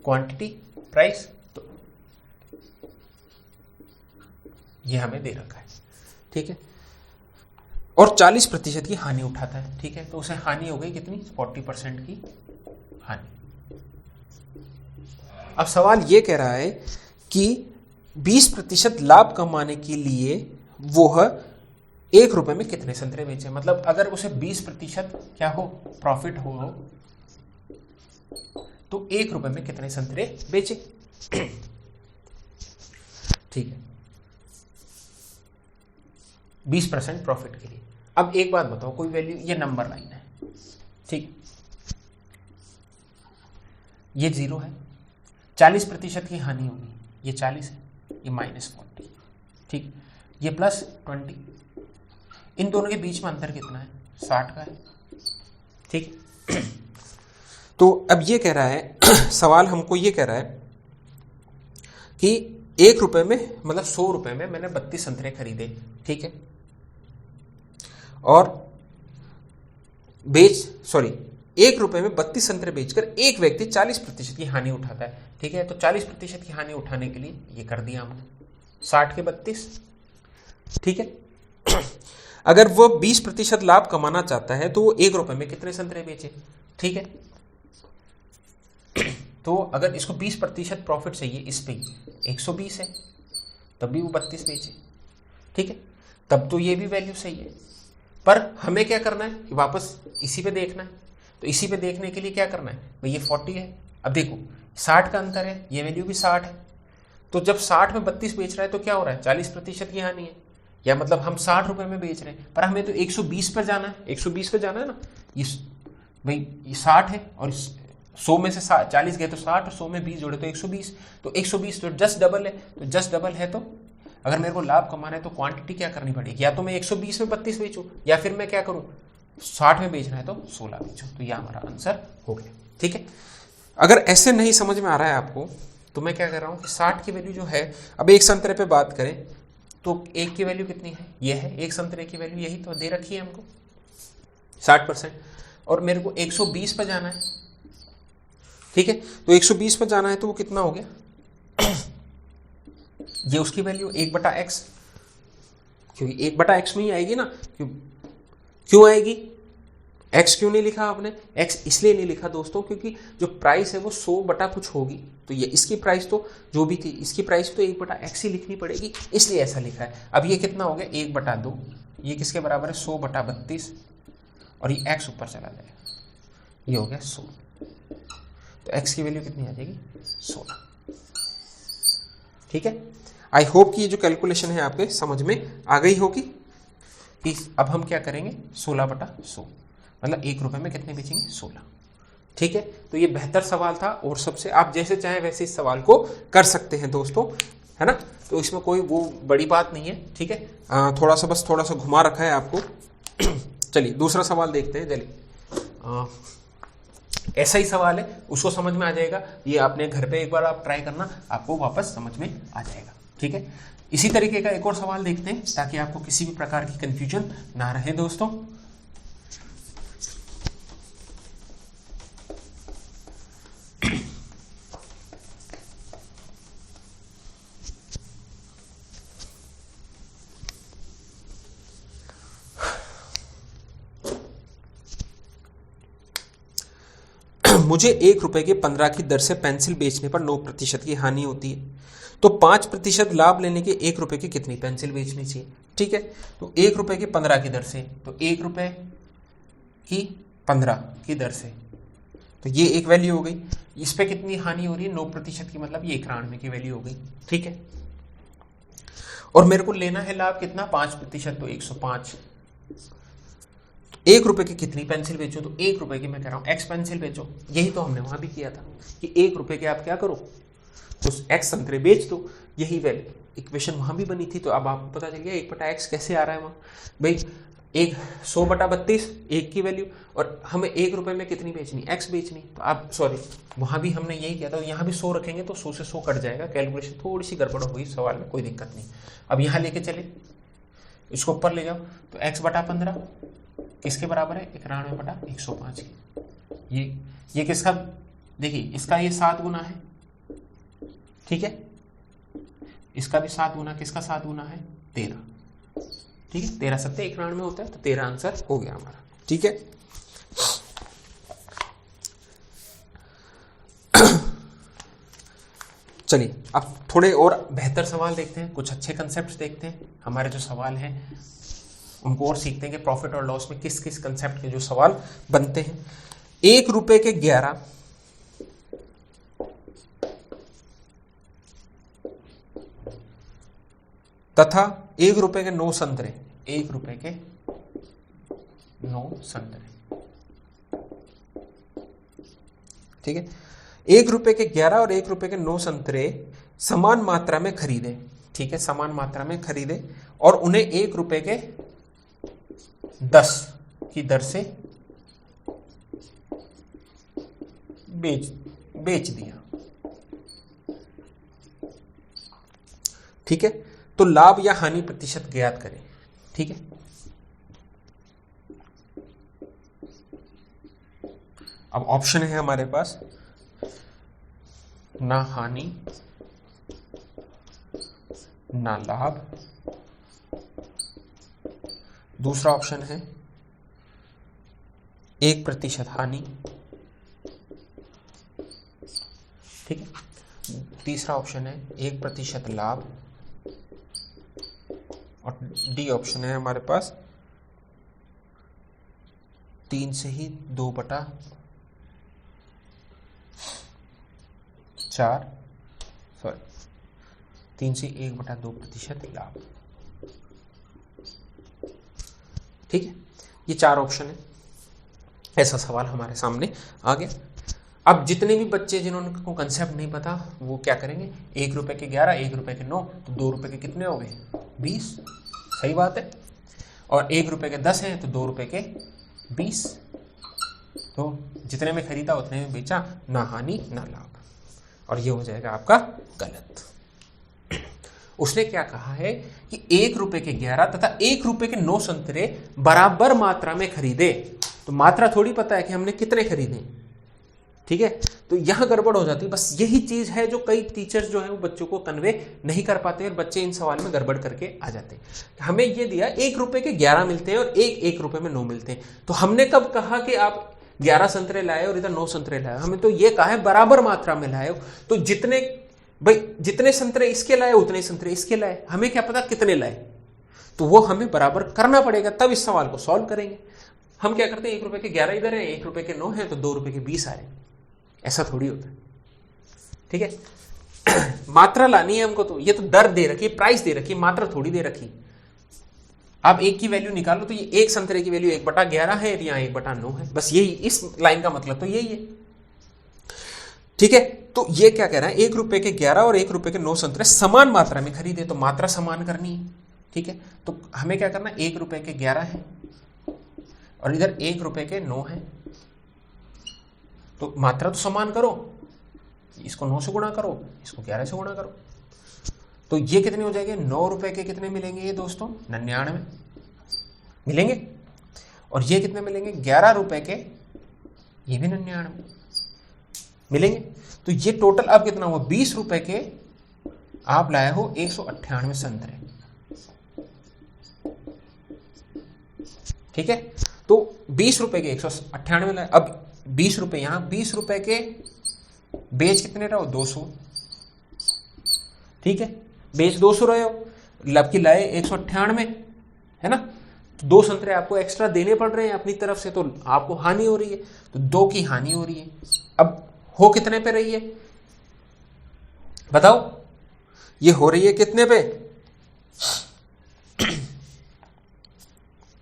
क्वांटिटी प्राइस तो ये हमें दे रखा है। ठीक है, और 40% की हानि उठाता है। ठीक है, तो उसे हानि हो गई कितनी, 40% की हानि। अब सवाल ये कह रहा है कि 20% लाभ कमाने के लिए वह 1 रुपए में कितने संतरे बेचे। मतलब अगर उसे 20% क्या हो, प्रॉफिट हो, तो 1 रुपए में कितने संतरे बेचे। ठीक है, 20% प्रॉफिट के लिए। अब एक बात बताओ, कोई वैल्यू, ये नंबर लाइन है, ठीक, ये 0 है, 40% की हानि होगी, ये 40 है, ये -40, ठीक, ये +20, इन दोनों के बीच में अंतर कितना है, 60 का है। ठीक, तो अब ये कह रहा है सवाल हमको ये कह रहा है कि 1 रुपए में, मतलब 100 रुपए में मैंने 32 संतरे खरीदे। ठीक है, और 1 रुपए में 32 संतरे बेचकर एक व्यक्ति 40% की हानि उठाता है। ठीक है, तो 40% की हानि उठाने के लिए ये कर दिया हमने, 60 के 32। ठीक है, अगर वो 20% लाभ कमाना चाहता है तो वो 1 रुपए में कितने संतरे बेचे। ठीक है, तो अगर इसको 20% प्रॉफिट चाहिए, इस पे 120 है, तब भी वो 32 बेचे। ठीक है, तब तो ये भी वैल्यू सही है, पर हमें क्या करना है कि वापस इसी पे देखना है। तो इसी पे देखने के लिए क्या करना है भाई, ये 40 है। अब देखो 60 का अंतर है, ये वैल्यू भी 60 है, तो जब 60 में 32 बेच रहा है तो क्या हो रहा है, 40% की हानि है, या मतलब हम 60 रुपए में बेच रहे हैं, पर हमें तो 120 पर जाना है, 120 पर जाना है ना। ये भाई ये 60 है, और 100 में से 40 गए तो 60, और 100 में 20 जोड़े तो 120, तो 120 तो जस्ट डबल है। तो जस्ट डबल है, तो अगर मेरे को लाभ कमाना है तो क्वांटिटी क्या करनी पड़ेगी, या तो मैं 120 में 32 बेचूं, या फिर मैं क्या करूं, 60 में बेचना है तो 16 बेचूं। तो यह हमारा आंसर हो गया। ठीक है, अगर ऐसे नहीं समझ में आ रहा है आपको, तो मैं क्या कर रहा हूं कि 60 की वैल्यू जो है, अब एक संतरे पे बात करें तो एक की वैल्यू कितनी है, ये है, एक संतरे की वैल्यू यही तो दे रखी है हमको 60%, और मेरे को 120 पर जाना है। ठीक है, तो 120 पर जाना है तो वो कितना हो गया ये उसकी वैल्यू 1/x, क्योंकि 1/x में ही आएगी ना। क्यों आएगी, x क्यों नहीं लिखा आपने, x इसलिए नहीं लिखा दोस्तों क्योंकि जो प्राइस है वो 100 बटा कुछ होगी, तो ये इसकी प्राइस तो जो भी थी, इसकी प्राइस तो 1/x ही लिखनी पड़ेगी, इसलिए ऐसा लिखा है। अब ये कितना हो गया, 1/2, ये किसके बराबर है, 100/32, और ये x ऊपर चला जाएगा, ये हो गया 100, तो x की वैल्यू कितनी आ जाएगी, 16। ठीक है, आई होप कि ये जो कैलकुलेशन है आपके समझ में आ गई होगी कि अब हम क्या करेंगे, 16/100, मतलब 1 रुपए में कितने बेचेंगे, 16। ठीक है, तो ये बेहतर सवाल था, और सबसे आप जैसे चाहे वैसे इस सवाल को कर सकते हैं दोस्तों, है ना। तो इसमें कोई वो बड़ी बात नहीं है। ठीक है, थोड़ा सा घुमा रखा है आपको। चलिए दूसरा सवाल देखते हैं। चलिए ऐसा ही सवाल है, उसको समझ में आ जाएगा, ये आपने घर पे एक बार आप ट्राई करना, आपको वापस समझ में आ जाएगा। ठीक है, इसी तरीके का एक और सवाल देखते हैं ताकि आपको किसी भी प्रकार की कंफ्यूजन ना रहे दोस्तों। मुझे 1 रुपए के 15 की दर से पेंसिल बेचने पर 9% की हानि होती है, तो 5% लाभ लेने के 1 रुपए की कितनी पेंसिल बेचनी चाहिए। ठीक है, तो 1 रुपए के 15 की दर से, तो 1 रुपए की 15 की दर से, तो ये एक वैल्यू हो गई। इस पे कितनी हानि हो रही है, 9% की, मतलब ये 91 की वैल्यू हो गई। ठीक है, और मेरे को लेना है लाभ कितना, 5%, तो 105। 1 रुपए की कितनी पेंसिल बेचो, तो 1 रुपए की मैं कह रहा हूं x पेंसिल बेचो। यही तो हमने वहां भी किया था कि 1 रुपए के आप क्या करो, तो x संतरे बेच दो, यही वैल्यू इक्वेशन वहां भी बनी थी। तो अब आपको पता चल गया 1/x कैसे आ रहा है वहां। भाई एक 100/32 एक की वैल्यू, और हमें 1 रुपए में कितनी बेचनी, x बेचनी। तो आप सॉरी वहां भी हमने यही किया था, यहाँ भी 100 रखेंगे तो 100 से 100 कट जाएगा, कैलकुलेशन थोड़ी सी गड़बड़ हुई सवाल में, कोई दिक्कत नहीं। अब यहाँ लेके चले, इसको ऊपर ले जाओ, तो x/15 किसके बराबर है, 91/105 की। ये किसका, देखिए इसका ये 7 गुना है, ठीक है, इसका भी 7 गुना, किसका 7 गुना है, 13, ठीक है, 13 7 91 होता है, तो 13 आंसर हो गया हमारा, ठीक है। चलिए अब थोड़े और बेहतर सवाल देखते हैं, कुछ अच्छे कंसेप्ट देखते हैं, हमारे जो सवाल हैं उनको और सीखते हैं कि प्रॉफिट और लॉस में किस किस कंसेप्ट के जो सवाल बनते हैं। 1 रुपए के 11 तथा 1 रुपए के 9 संतरे, 1 रुपए के 9 संतरे, ठीक है, 1 रुपए के 11 और 1 रुपए के 9 संतरे समान मात्रा में खरीदे, ठीक है, समान मात्रा में खरीदे और उन्हें 1 रुपए के 10 की दर से बेच दिया, ठीक है। तो लाभ या हानि प्रतिशत ज्ञात करें, ठीक है। अब ऑप्शन है हमारे पास ना हानि ना लाभ, दूसरा ऑप्शन है 1% हानि, ठीक है, तीसरा ऑप्शन है 1% लाभ, और डी ऑप्शन है हमारे पास 3 से ही 2/4, सॉरी 3 से 1/2% लाभ, ठीक है। ये 4 ऑप्शन है, ऐसा सवाल हमारे सामने आ गया। अब जितने भी बच्चे जिन्होंने को कंसेप्ट नहीं पता वो क्या करेंगे, 1 रुपए के 11, 1 रुपए के 9, तो 2 रुपए के कितने हो गए, 20, सही बात है, और 1 रुपए के 10 हैं तो 2 रुपए के 20, तो जितने में खरीदा उतने में बेचा, ना हानि ना लाभ, और ये हो जाएगा आपका गलत। उसने क्या कहा है कि 1 रुपए के 11 तथा 1 रुपए के 9 संतरे बराबर मात्रा में खरीदे, तो मात्रा थोड़ी पता है कि हमने कितने खरीदे, ठीक है, तो यहां गड़बड़ हो जाती है। बस यही चीज है जो कई टीचर्स जो है वो बच्चों को कन्वे नहीं कर पाते और बच्चे इन सवाल में गड़बड़ करके आ जाते हैं। हमें ये दिया 1 रुपए के 11 मिलते हैं और 1 रुपए में 9 मिलते हैं, तो हमने कब कहा कि आप 11 संतरे लाए और इधर 9 संतरे लाए, हमें तो ये कहा है बराबर मात्रा में लाए हो, तो जितने संतरे इसके लाए उतने संतरे इसके लाए, हमें क्या पता कितने लाए, तो वो हमें बराबर करना पड़ेगा, तब इस सवाल को सॉल्व करेंगे। हम क्या करते हैं, 1 रुपए के 11 इधर है, 1 रुपए के 9 है, तो 2 रुपए के 20 आ रहे हैं, ऐसा थोड़ी होता है, ठीक है। मात्रा लानी है हमको, तो ये तो दर दे रखी, प्राइस दे रखी, मात्रा थोड़ी दे रखी। आप 1 की वैल्यू निकालो तो ये 1 संतरे की वैल्यू 1/11 है, यहाँ 1/9 है, बस यही, इस लाइन का मतलब तो यही है, ठीक है। तो ये क्या कह रहा है, 1 रुपए के 11 और 1 रुपए के 9 संतरे समान मात्रा में खरीदे, तो मात्रा समान करनी है, ठीक है। तो हमें क्या करना है, 1 रुपए के 11 है और इधर 1 रुपए के 9 है, तो मात्रा तो समान करो, इसको 9 से गुणा करो, इसको 11 से गुणा करो, तो ये कितने हो जाएंगे, 9 रुपए के कितने मिलेंगे ये दोस्तों, 99 मिलेंगे, और ये कितने मिलेंगे, 11 रुपए के, ये भी 99 मिलेंगे। तो ये टोटल अब कितना हुआ, 20 रुपए के आप लाए हो 198 संतरे, ठीक है। तो 20 रुपए के 198 लाए, अब 20 रुपए यहां, 20 रुपए के बेच कितने रहो, 200, ठीक है, बेच 200 रहे हो, लब की लाए 198 है ना, तो 2 संतरे आपको एक्स्ट्रा देने पड़ रहे हैं अपनी तरफ से, तो आपको हानि हो रही है, तो 2 की हानि हो रही है। अब हो कितने पे रही है बताओ, ये हो रही है कितने पे,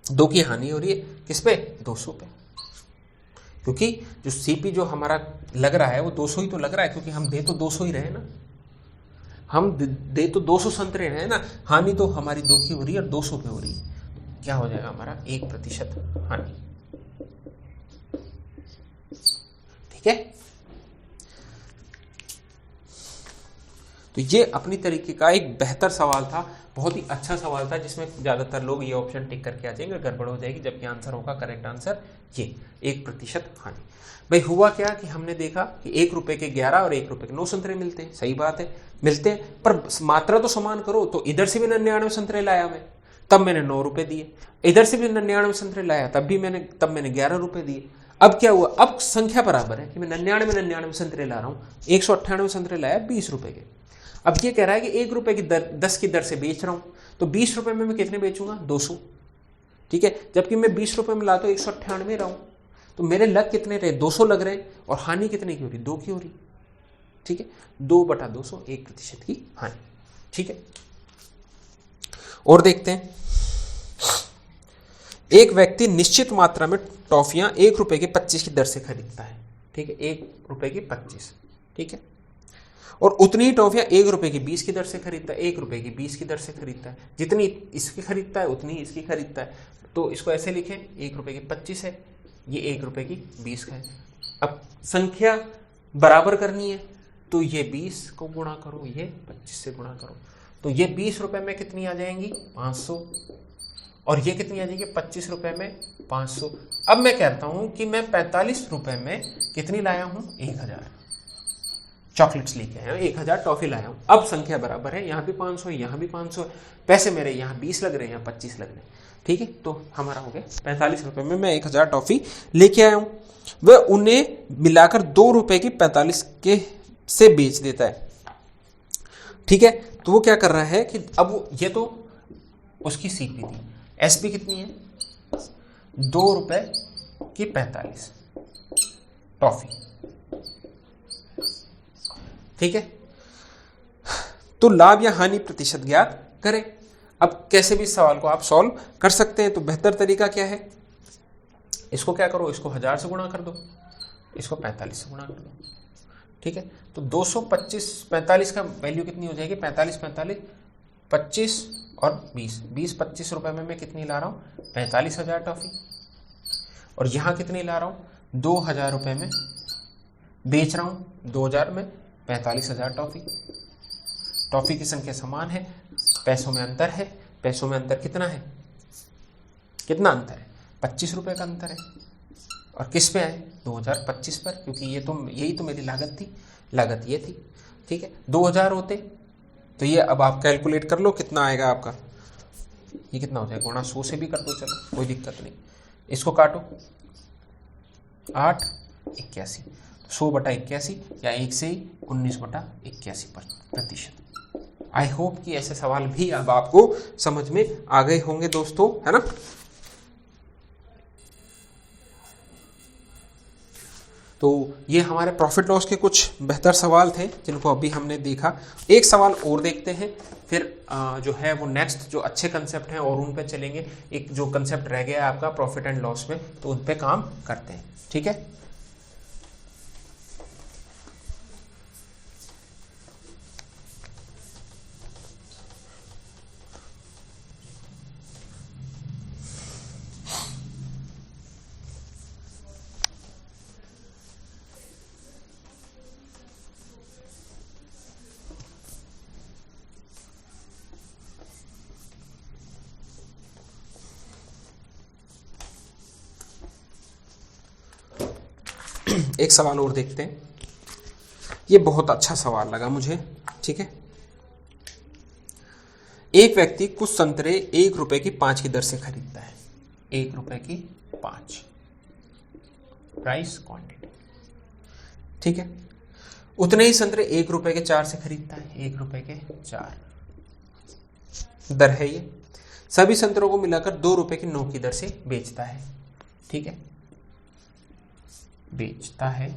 2 की हानि हो रही है, किस पे, 200 पे, क्योंकि जो सीपी जो हमारा लग रहा है वो 200 ही तो लग रहा है, क्योंकि हम दे तो 200 ही रहे ना, हम दे तो 200 संतरे रहे ना, हानि तो हमारी 2 की हो रही है और 200 पे हो रही है, क्या हो जाएगा हमारा 1% हानि। ठीक है, तो ये अपनी तरीके का एक बेहतर सवाल था, बहुत ही अच्छा सवाल था, जिसमें ज्यादातर लोग ये ऑप्शन टिक करके आ जाएंगे, गड़बड़ हो जाएगी, जबकि आंसर होगा करेक्ट आंसर ये 1% हानि। भाई हुआ क्या कि हमने देखा कि 1 रुपए के 11 और 1 रुपए के 9 संतरे मिलते हैं, सही बात है मिलते हैं, पर मात्रा तो समान करो। तो इधर से भी 99 संतरे लाया मैं, तब मैंने 9 रुपए दिए, इधर से भी 99 संतरे लाया तब मैंने 11 रुपए दिए। अब क्या हुआ, अब संख्या बराबर है कि मैं 99 संतरे ला रहा हूं, 198 संतरे लाया 20 रुपए के। अब ये कह रहा है कि 1 रुपए की दर 10 की दर से बेच रहा हूं, तो 20 रुपए में मैं कितने बेचूंगा, 200। ठीक है, जबकि मैं 20 रुपए में लाता हूं 198 रहा हूं, तो मेरे लग कितने रहे, 200 लग रहे, और हानि कितने की हो रही, 2 की हो रही। ठीक है, 2/200 1% की हानि। ठीक है, और देखते हैं, एक व्यक्ति निश्चित मात्रा में टॉफियां 1 रुपए की 25 की दर से खरीदता है। ठीक है, 1 रुपए की 25। ठीक है, और उतनी ही टॉफियां 1 रुपए की 20 की दर से खरीदता है, 1 रुपए की 20 की दर से खरीदता है, जितनी इसकी खरीदता है उतनी ही इसकी खरीदता है। तो इसको ऐसे लिखें, 1 रुपए की 25 है, ये 1 रुपए की 20 का है। अब संख्या बराबर करनी है, तो ये 20 को गुणा करो, ये 25 से गुणा करो, तो ये 20 रुपए में कितनी आ जाएंगी, 500, और ये कितनी आ जाएगी, 25 रुपए में 500। अब मैं कहता हूं कि मैं 45 रुपए में कितनी लाया हूं, 1000 चॉकलेट्स लेके आया हूं, 1000 टॉफी लाया हूं। अब संख्या बराबर है, यहां भी 500 है, यहां भी 500 है, पैसे मेरे यहाँ 20 लग रहे हैं, यहाँ 25 लग रहे हैं। ठीक है, तो हमारा हो गया 45 रुपए में मैं 1000 टॉफी लेके आया हूं, वह उन्हें मिलाकर 2 रुपए की 45 के से बेच देता है। ठीक है, तो वो क्या कर रहा है कि अब ये तो उसकी सीपी थी, एसपी कितनी है, 2 रुपए की 45 टॉफी। ठीक है, तो लाभ या हानि प्रतिशत ज्ञात करें। अब कैसे भी इस सवाल को आप सॉल्व कर सकते हैं, तो बेहतर तरीका क्या है, इसको क्या करो, इसको 1000 से गुणा कर दो, इसको 45 से गुणा कर दो। ठीक है, तो 225 45 का वैल्यू कितनी हो जाएगी, 45 45 25 और 20 25 रुपए में मैं कितनी ला रहा हूं, 45,000 टॉफी, और यहां कितनी ला रहा हूं, 2000 रुपए में बेच रहा हूं, 2000 में 45,000 टॉफी। टॉफी की संख्या समान है, पैसों में अंतर है, पैसों में अंतर कितना है, कितना अंतर है, 25 रुपए का अंतर है, और किस पे आए, 2025 पर, क्योंकि ये तो यही तो मेरी लागत थी, लागत ये थी। ठीक है, 2000 होते तो ये अब आप कैलकुलेट कर लो कितना आएगा आपका, ये कितना हो जाएगा, गुणा 100 से भी कर दो, चलो कोई दिक्कत नहीं, इसको काटो, 8 81, 100/81 या 1 से 19/81%। आई होप कि ऐसे सवाल भी अब आपको समझ में आ गए होंगे दोस्तों, है ना। तो ये हमारे प्रॉफिट लॉस के कुछ बेहतर सवाल थे जिनको अभी हमने देखा। एक सवाल और देखते हैं, फिर जो है वो नेक्स्ट जो अच्छे कंसेप्ट हैं और उन पे चलेंगे। एक जो कंसेप्ट रह गया है आपका प्रॉफिट एंड लॉस में, तो उन पे काम करते हैं। ठीक है, एक सवाल और देखते हैं, ये बहुत अच्छा सवाल लगा मुझे। ठीक है, एक व्यक्ति कुछ संतरे 1 रुपए की 5 की दर से खरीदता है, 1 रुपए की 5 प्राइस क्वांटिटी। ठीक है, उतने ही संतरे 1 रुपए के 4 से खरीदता है, 1 रुपए के 4 दर है ये। सभी संतरों को मिलाकर 2 रुपए की 9 की दर से बेचता है। ठीक है, बेचता है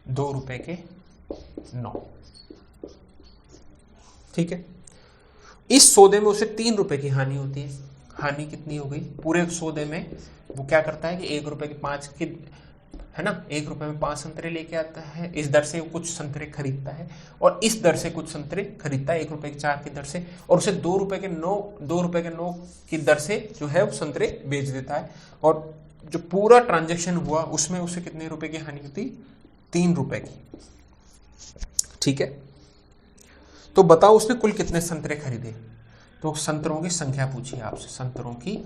2 रुपए के 9। ठीक है, इस सौदे में उसे 3 रुपए की हानि होती है। हानि कितनी हो गई, पूरे सौदे में वो क्या करता है कि 1 रुपए की 5 की है ना, 1 रुपए में 5 संतरे लेके आता है, इस दर से कुछ संतरे खरीदता है और इस दर से कुछ संतरे खरीदता है 1 रुपए की 4 की दर से, और उसे 2 रुपए के 9 की दर से जो है वो संतरे बेच देता है, और जो पूरा ट्रांजेक्शन हुआ उसमें उसे कितने रुपए की हानि होती, 3 रुपए की। ठीक है, तो बताओ उसने कुल कितने संतरे खरीदे, तो संतरों की संख्या पूछी आपसे, संतरों की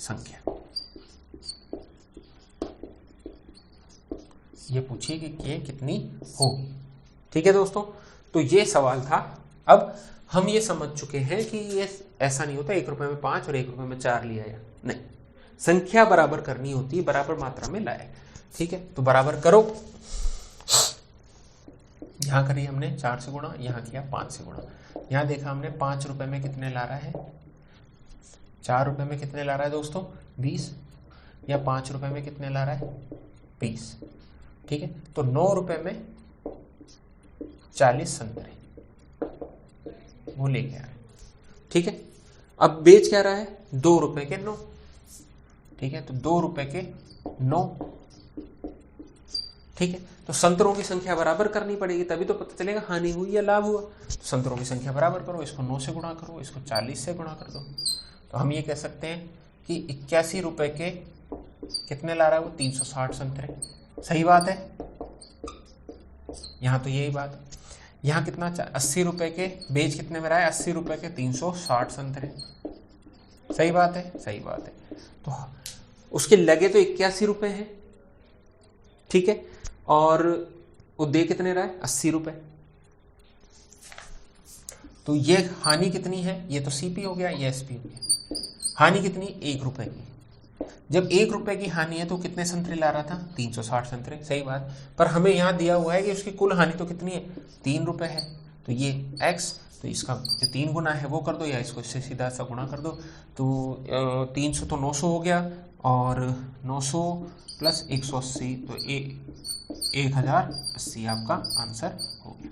संख्या ये पूछिए कि ये कितनी होगी। ठीक है दोस्तों, तो ये सवाल था। अब हम ये समझ चुके हैं कि ये ऐसा नहीं होता 1 रुपए में 5 और 1 रुपए में 4 लिया या नहीं, संख्या बराबर करनी होती है, बराबर मात्रा में लाए। ठीक है, तो बराबर करो, यहां करिए हमने 4 से गुणा, यहां किया 5 से गुणा, यहां देखा हमने 5 रुपए में कितने ला रहा है, 4 रुपए में कितने ला रहा है दोस्तों 20, या 5 रुपए में कितने ला रहा है 20। ठीक है, तो 9 रुपए में 40 संतरे वो लेके आ रहे। ठीक है, अब बेच क्या रहा है 2 रुपए के 9। ठीक है, तो 2 रुपए के 9। ठीक है, तो संतरों की संख्या बराबर करनी पड़ेगी, तभी तो पता चलेगा हानि हुई या लाभ हुआ। तो संतरों की संख्या बराबर करो, इसको 9 से गुणा करो, इसको 40 से गुणा कर दो, तो हम ये कह सकते हैं कि 81 रुपए के कितने ला रहा है वो 360 संतरे। सही बात है, यहां तो यही बात। यहां कितना 80 रुपए के बेच कितने में रहा है, 80 रुपए के 360 संतरे। सही बात है, सही बात है। तो उसके लगे तो 81 रुपए हैं। ठीक है, और वो दे कितने रहा है 80 रुपए। तो ये हानि कितनी है, ये तो सीपी हो गया, ये एसपी हो गया। हानि कितनी 1 रुपए की। जब 1 रुपए की हानि है तो कितने संतरे ला रहा था 360 संतरे। सही बात, पर हमें यहाँ दिया हुआ है कि उसकी कुल हानि तो कितनी है 3 रुपए है, तो ये x, तो इसका जो 3 गुना है वो कर दो, या इसको इससे सीधा सा गुणा कर दो, तो 300 तो 900 हो गया, और 900 प्लस 180 तो 1080 आपका आंसर हो गया।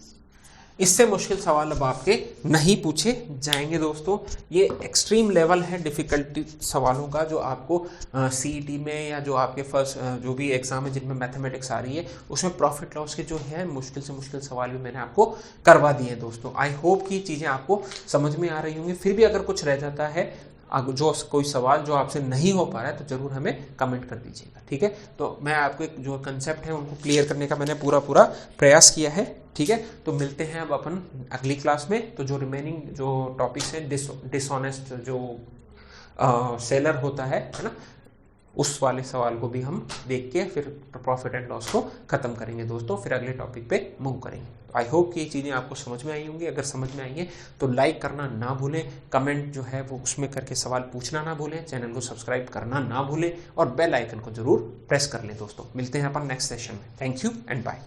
इससे मुश्किल सवाल अब आपके नहीं पूछे जाएंगे दोस्तों। ये एक्सट्रीम लेवल है डिफिकल्टी सवालों का, जो आपको सीईटी में या जो आपके फर्स्ट जो भी एग्जाम है जिनमें मैथमेटिक्स आ रही है उसमें प्रॉफिट लॉस के जो है मुश्किल से मुश्किल सवाल भी मैंने आपको करवा दिए हैं दोस्तों। आई होप कि चीज़ें आपको समझ में आ रही होंगी। फिर भी अगर कुछ रह जाता है, जो कोई सवाल जो आपसे नहीं हो पा रहा है, तो जरूर हमें कमेंट कर दीजिएगा। ठीक है, तो मैं आपको एक जो कंसेप्ट है उनको क्लियर करने का मैंने पूरा प्रयास किया है। ठीक है, तो मिलते हैं अब अपन अगली क्लास में। तो जो रिमेनिंग जो टॉपिक्स हैं, डिसऑनेस्ट जो सेलर होता है ना, उस वाले सवाल को भी हम देख के फिर प्रॉफिट एंड लॉस को खत्म करेंगे दोस्तों, फिर अगले टॉपिक पे मूव करेंगे। आई होप कि ये चीज़ें आपको समझ में आई होंगी। अगर समझ में आई है तो लाइक करना ना भूलें, कमेंट जो है वो उसमें करके सवाल पूछना ना भूलें, चैनल को सब्सक्राइब करना ना भूलें, और बेल आइकन को जरूर प्रेस कर लें दोस्तों। मिलते हैं अपन नेक्स्ट सेशन में। Thank you and bye.